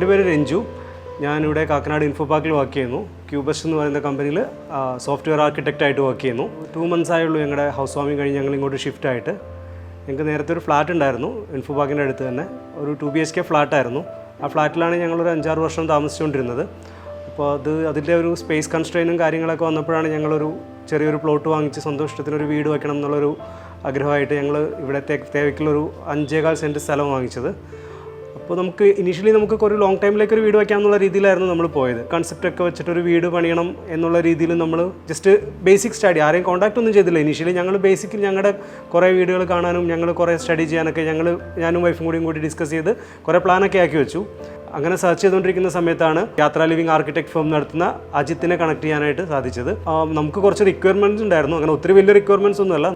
എൻ്റെ പേര് രഞ്ജു. ഞാനിവിടെ കാക്കനാട് ഇൻഫോ പാർക്കിൽ വർക്ക് ചെയ്യുന്നു. ക്യൂബസ് എന്ന് പറയുന്ന കമ്പനിയിൽ സോഫ്റ്റ്വെയർ ആർക്കിടെക്റ്റായിട്ട് വർക്ക് ചെയ്യുന്നു. 2 months ആയുള്ളൂ ഞങ്ങളുടെ ഹൗസ് വാമിങ് കഴിഞ്ഞ് ഞങ്ങൾ ഇങ്ങോട്ട് ഷിഫ്റ്റ് ആയിട്ട്. ഞങ്ങൾക്ക് നേരത്തെ ഒരു ഫ്ലാറ്റ് ഉണ്ടായിരുന്നു ഇൻഫോ പാർക്കിൻ്റെ അടുത്ത് തന്നെ. ഒരു 2 BHK ഫ്ലാറ്റായിരുന്നു. ആ ഫ്ലാറ്റിലാണ് ഞങ്ങളൊരു 5-6 വർഷം താമസിച്ചുകൊണ്ടിരുന്നത്. അപ്പോൾ അതിൻ്റെ ഒരു സ്പേസ് കൺസ്ട്രെയിനും കാര്യങ്ങളൊക്കെ വന്നപ്പോഴാണ് ഞങ്ങളൊരു ചെറിയൊരു പ്ലോട്ട് വാങ്ങിച്ച് സ്വന്തം ഇഷ്ടത്തിനൊരു വീട് വയ്ക്കണം എന്നുള്ളൊരു ആഗ്രഹമായിട്ട് ഞങ്ങൾ ഇവിടെ തേവയ്ക്കുള്ളൊരു 5.25 സെൻറ്റ് സ്ഥലം വാങ്ങിച്ചത്. അപ്പോൾ ഇനീഷ്യലി നമുക്ക് ഒരു ലോങ് ടൈമിലേക്ക് ഒരു വീട് വയ്ക്കാം എന്നുള്ള രീതിയിലായിരുന്നു നമ്മൾ പോയത്. കൺസെപ്റ്റൊക്കെ വെച്ചിട്ടൊരു വീട് പണിയണം എന്നുള്ള രീതിയിൽ നമ്മൾ ജസ്റ്റ് ബേസിക് സ്റ്റഡി, ആരെയും കോൺടാക്റ്റ് ഒന്നും ചെയ്തില്ല. ഇനീഷ്യലി ഞങ്ങൾ ബേസിക്കലി ഞങ്ങളുടെ കുറേ വീടുകൾ കാണാനും ഞങ്ങൾ കുറേ സ്റ്റഡി ചെയ്യാനൊക്കെ ഞാനും വൈഫും കൂടി ഡിസ്കസ് ചെയ്ത് കുറേ പ്ലാനൊക്കെ ആക്കി വെച്ചു. അങ്ങനെ സെർച്ച് ചെയ്തുകൊണ്ടിരിക്കുന്ന സമയത്താണ് യാത്രാ ലിവിംഗ് ആർക്കിടെക്ട് ഫേം നടത്തുന്ന അജിത്തിനെ കണക്ട് ചെയ്യാനായിട്ട് സാധിച്ചത്. നമുക്ക് കുറച്ച് റിക്വയർമെൻറ്റ്സ് ഉണ്ടായിരുന്നു. അങ്ങനെ ഒത്തിരി വലിയ റിക്വയർമെൻറ്റ്സ് ഒന്നുമല്ല.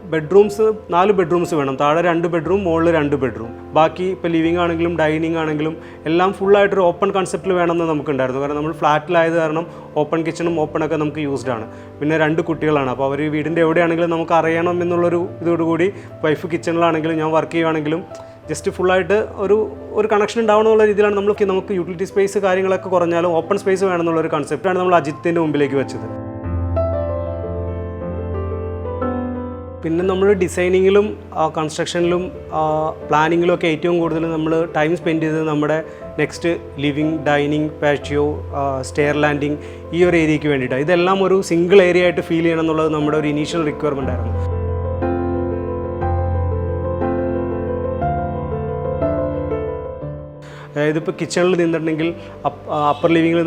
4 ബെഡ്റൂംസ് വേണം. താഴെ 2 ബെഡ്റൂം, മുകളിൽ 2 ബെഡ്റൂം. ബാക്കി ഇപ്പോൾ ലിവിംഗ് ആണെങ്കിലും ഡൈനിങ് ആണെങ്കിലും എല്ലാം ഫുള്ളായിട്ടൊരു ഓപ്പൺ കൺസെപ്റ്റിൽ വേണമെന്ന് നമുക്കുണ്ടായിരുന്നു. കാരണം നമ്മൾ ഫ്ലാറ്റിലായത് കാരണം ഓപ്പൺ കിച്ചണും ഓപ്പണൊക്കെ നമുക്ക് യൂസ്ഡ് ആണ്. പിന്നെ 2 കുട്ടികളാണ്. അപ്പോൾ അവർ വീടിൻ്റെ എവിടെയാണെങ്കിലും നമുക്ക് അറിയണം എന്നുള്ളൊരു ഇതോടുകൂടി വൈഫ് കിച്ചണിലാണെങ്കിലും ഞാൻ വർക്ക് ചെയ്യുകയാണെങ്കിലും ജസ്റ്റ് ഫുള്ളായിട്ട് ഒരു കണക്ഷൻ ഉണ്ടാവണമെന്നുള്ള രീതിയിലാണ് നമുക്ക് യൂട്ടിലിറ്റി സ്പേസ് കാര്യങ്ങളൊക്കെ കുറഞ്ഞാലും ഓപ്പൺ സ്പേസ് വേണമെന്നുള്ളൊരു കൺസെപ്റ്റാണ് നമ്മൾ അജിത്തിൻ്റെ മുമ്പിലേക്ക് വെച്ചത്. പിന്നെ നമ്മൾ ഡിസൈനിങ്ങിലും കൺസ്ട്രക്ഷനിലും പ്ലാനിങ്ങിലും ഒക്കെ ഏറ്റവും കൂടുതൽ നമ്മൾ ടൈം സ്പെൻഡ് ചെയ്തത് നമ്മുടെ next living, dining, patio, stair landing ഈ ഒരു ഏരിയയ്ക്ക് വേണ്ടിയിട്ടാണ്. ഇതെല്ലാം ഒരു സിംഗിൾ ഏരിയ ആയിട്ട് ഫീൽ ചെയ്യണം എന്നുള്ളത് നമ്മുടെ ഒരു ഇനീഷ്യൽ റിക്വയർമെൻ്റ് ആയിരുന്നു. അതായത് ഇപ്പോൾ കിച്ചണിൽ നിന്നിട്ടുണ്ടെങ്കിൽ അപ്പർ ലിവിങ്ങിൽ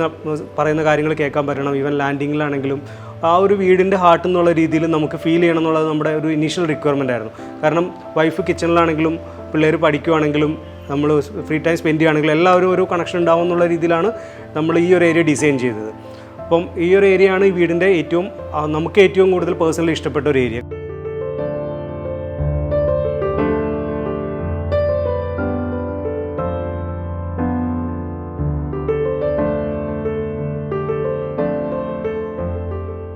പറയുന്ന കാര്യങ്ങൾ കേൾക്കാൻ പറ്റണം. ഈവൻ ലാൻഡിങ്ങിലാണെങ്കിലും ആ ഒരു വീടിൻ്റെ ഹാർട്ട് എന്നുള്ള രീതിയിൽ നമുക്ക് ഫീൽ ചെയ്യണം എന്നുള്ളത് നമ്മുടെ ഒരു ഇനീഷ്യൽ റിക്വയർമെൻ്റ് ആയിരുന്നു. കാരണം വൈഫ് കിച്ചണിലാണെങ്കിലും പിള്ളേർ പഠിക്കുകയാണെങ്കിലും നമ്മൾ ഫ്രീ ടൈം സ്പെൻഡ് ചെയ്യുകയാണെങ്കിലും എല്ലാവരും ഒരു കണക്ഷൻ ഉണ്ടാവും എന്നുള്ള രീതിയിലാണ് നമ്മൾ ഈ ഒരു ഏരിയ ഡിസൈൻ ചെയ്തത്. അപ്പം ഈ ഒരു ഏരിയയാണ് ഈ വീടിൻ്റെ നമുക്ക് ഏറ്റവും കൂടുതൽ പേഴ്സണലി ഇഷ്ടപ്പെട്ട ഒരു ഏരിയ.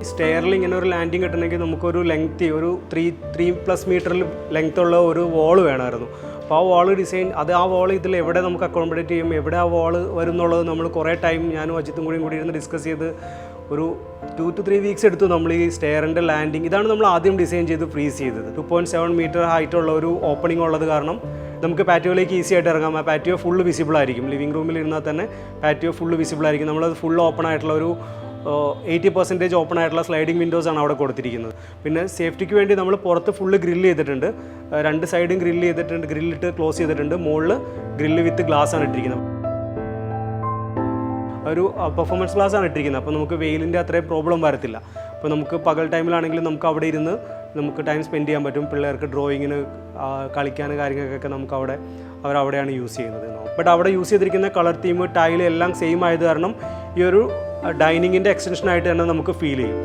സ്റ്റെയറിൽ ഇങ്ങനെ ഒരു ലാൻഡിങ് കിട്ടണമെങ്കിൽ നമുക്കൊരു ഒരു 3+ മീറ്ററിൽ ലെങ്ത്തുള്ള ഒരു വാൾ വേണമായിരുന്നു. അപ്പോൾ ആ വാൾ ഡിസൈൻ ആ വാൾ ഇതിൽ എവിടെ നമുക്ക് അക്കോമഡേറ്റ് ചെയ്യും, എവിടെ ആ വാൾ വരും എന്നുള്ളത് നമ്മൾ കുറേ ടൈം ഞാനും അജിത്തും കൂടി ഇരുന്ന് ഡിസ്കസ് ചെയ്ത് ഒരു 2 to 3 വീക്സ് എടുത്തു നമ്മൾ ഈ സ്റ്റെയറിൻ്റെ ലാൻഡിങ്. ഇതാണ് നമ്മൾ ആദ്യം ഡിസൈൻ ചെയ്ത് ഫ്രീസ് ചെയ്തത്. 2.7 മീറ്റർ ഹൈറ്റുള്ള ഒരു ഓപ്പണിംഗ് ഉള്ളത് കാരണം നമുക്ക് പാറ്റിയോയിലേക്ക് ഈസി ആയിട്ട് ഇറങ്ങാം. ആ പാറ്റിയോ ഫുള്ള് വിസിബിൾ ആയിരിക്കും. ലിവിംഗ് റൂമിൽ ഇരുന്നാൽ തന്നെ പാറ്റിയോ ഫുള്ള് വിസിബിൾ ആയിരിക്കും. നമ്മളത് ഫുൾ ഓപ്പൺ ആയിട്ടുള്ള ഒരു 80% ഓപ്പൺ ആയിട്ടുള്ള സ്ലൈഡിംഗ് വിൻഡോസാണ് അവിടെ കൊടുത്തിരിക്കുന്നത്. പിന്നെ സേഫ്റ്റിക്ക് വേണ്ടി നമ്മൾ പുറത്ത് ഫുള്ള് ഗ്രില്ല് ചെയ്തിട്ടുണ്ട്. 2 സൈഡും ഗ്രില്ലിട്ട് ക്ലോസ് ചെയ്തിട്ടുണ്ട്. മുകളിൽ ഗ്രില്ല് വിത്ത് ഗ്ലാസ് ആണ് ഇട്ടിരിക്കുന്നത്. ഒരു പെർഫോമൻസ് ഗ്ലാസ് ആണ് ഇട്ടിരിക്കുന്നത്. അപ്പോൾ നമുക്ക് വെയിലിൻ്റെ അത്രയും പ്രോബ്ലം വരത്തില്ല. അപ്പോൾ നമുക്ക് പകൽ ടൈമിലാണെങ്കിലും നമുക്ക് അവിടെ ഇരുന്ന് നമുക്ക് ടൈം സ്പെൻഡ് ചെയ്യാൻ പറ്റും. പിള്ളേർക്ക് ഡ്രോയിങ്ങിന് കളിക്കാൻ കാര്യങ്ങൾക്കൊക്കെ നമുക്ക് അവരവിടെയാണ് യൂസ് ചെയ്യുന്നത്. ബട്ട് അവിടെ യൂസ് ചെയ്തിരിക്കുന്ന കളർ തീം, ടൈൽ എല്ലാം സെയിം ആയത് കാരണം ഈ ഒരു ഡൈനിങ്ങിൻ്റെ എക്സ്റ്റൻഷനായിട്ട് തന്നെ നമുക്ക് ഫീൽ ചെയ്യും.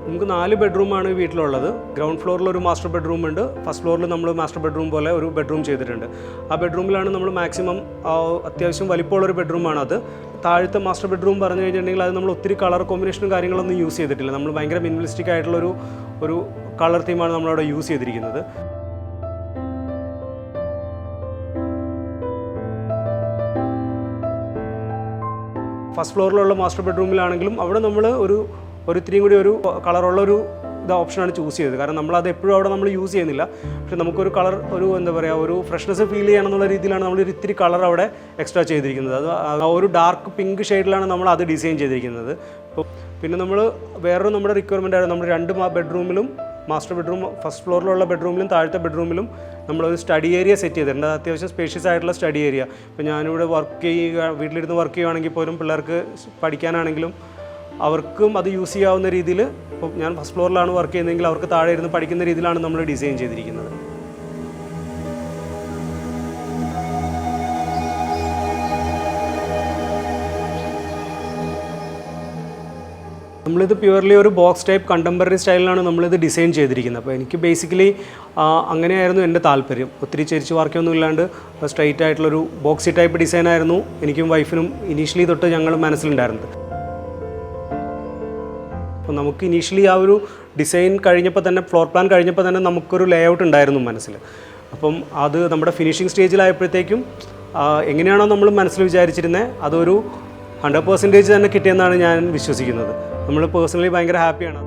നമുക്ക് 4 ബെഡ്റൂമാണ് വീട്ടിലുള്ളത്. ഗ്രൗണ്ട് ഫ്ലോറിൽ ഒരു മാസ്റ്റർ ബെഡ്റൂം ഉണ്ട്. ഫസ്റ്റ് ഫ്ലോറിൽ നമ്മൾ മാസ്റ്റർ ബെഡ്റൂം പോലെ ഒരു ബെഡ്റൂം ചെയ്തിട്ടുണ്ട്. ആ ബെഡ്റൂമിലാണ് നമ്മൾ മാക്സിമം അത്യാവശ്യം വലിപ്പമുള്ളൊരു ബെഡ്റൂമാണത്. താഴത്തെ മാസ്റ്റർ ബെഡ്റൂം പറഞ്ഞു കഴിഞ്ഞിട്ടുണ്ടെങ്കിൽ അത് നമ്മൾ ഒത്തിരി കളർ കോമ്പിനേഷനും കാര്യങ്ങളൊന്നും യൂസ് ചെയ്തിട്ടില്ല. നമ്മൾ ഭയങ്കര മിനിമലിസ്റ്റിക് ആയിട്ടുള്ളൊരു കളർ തീമാണ് നമ്മളവിടെ യൂസ് ചെയ്തിരിക്കുന്നത്. ഫസ്റ്റ് ഫ്ലോറിലുള്ള മാസ്റ്റർ ബെഡ്റൂമിലാണെങ്കിലും അവിടെ നമ്മൾ ഒരു ഇത്തിരിയും കൂടി ഒരു കളറുള്ളൊരു ഓപ്ഷനാണ് ചൂസ് ചെയ്തത്. കാരണം നമ്മളത് എപ്പോഴും അവിടെ നമ്മൾ യൂസ് ചെയ്യുന്നില്ല. പക്ഷേ നമുക്കൊരു കളർ ഒരു ഫ്രഷ്നെസ് ഫീൽ ചെയ്യണമെന്നുള്ള രീതിയിലാണ് നമ്മളൊരു ഇത്തിരി കളർ അവിടെ എക്സ്ട്രാ ചെയ്തിരിക്കുന്നത്. അത് ഒരു ഡാർക്ക് പിങ്ക് ഷെയ്ഡിലാണ് നമ്മൾ അത് ഡിസൈൻ ചെയ്തിരിക്കുന്നത്. പിന്നെ നമ്മുടെ റിക്വയർമെൻ്റ് ആയിരുന്നു നമ്മൾ 2 ബെഡ്റൂമിലും മാസ്റ്റർ ബെഡ്റൂം ഫസ്റ്റ് ഫ്ലോറിലുള്ള ബെഡ്റൂമിലും താഴത്തെ ബെഡ്റൂമിലും നമ്മളൊരു സ്റ്റഡി ഏരിയ സെറ്റ് ചെയ്തിട്ടുണ്ട്. അത്യാവശ്യം സ്പേഷ്യസ് ആയിട്ടുള്ള സ്റ്റഡി ഏരിയ. ഇപ്പോൾ ഞാനിവിടെ വീട്ടിലിരുന്ന് വർക്ക് ചെയ്യുകയാണെങ്കിൽ പോലും പിള്ളേർക്ക് പഠിക്കാനാണെങ്കിലും അവർക്കും അത് യൂസ് ചെയ്യാവുന്ന രീതിയിൽ, ഇപ്പോൾ ഞാൻ ഫസ്റ്റ് ഫ്ലോറിലാണ് വർക്ക് ചെയ്യുന്നതെങ്കിൽ അവർക്ക് താഴെ ഇരുന്ന് പഠിക്കുന്ന രീതിയിലാണ് നമ്മൾ ഡിസൈൻ ചെയ്തിരിക്കുന്നത്. നമ്മളിത് പ്യുവർലി ഒരു ബോക്സ് ടൈപ്പ് കണ്ടംപററി സ്റ്റൈലിലാണ് നമ്മളിത് ഡിസൈൻ ചെയ്തിരിക്കുന്നത്. അപ്പോൾ എനിക്ക് ബേസിക്കലി അങ്ങനെയായിരുന്നു എൻ്റെ താല്പര്യം. ഒത്തിരി ചെരിച്ച് വർക്കൊന്നും ഇല്ലാണ്ട് സ്ട്രൈറ്റ് ആയിട്ടുള്ളൊരു ബോക്സി ടൈപ്പ് ഡിസൈനായിരുന്നു എനിക്കും വൈഫിനും ഇനീഷ്യലി തൊട്ട് ഞങ്ങൾ മനസ്സിലുണ്ടായിരുന്നത്. അപ്പോൾ നമുക്ക് ഇനീഷ്യലി ആ ഒരു ഡിസൈൻ കഴിഞ്ഞപ്പോൾ തന്നെ, ഫ്ലോർ പ്ലാൻ കഴിഞ്ഞപ്പോൾ തന്നെ നമുക്കൊരു ലേ ഔട്ട് ഉണ്ടായിരുന്നു മനസ്സിൽ. അപ്പം അത് നമ്മുടെ ഫിനിഷിംഗ് സ്റ്റേജിലായപ്പോഴത്തേക്കും എങ്ങനെയാണോ നമ്മൾ മനസ്സിൽ വിചാരിച്ചിരുന്നത് അതൊരു 100% തന്നെ കിട്ടിയെന്നാണ് ഞാൻ വിശ്വസിക്കുന്നത്. നമ്മൾ പേഴ്സണലി ഭയങ്കര ഹാപ്പിയാണ്.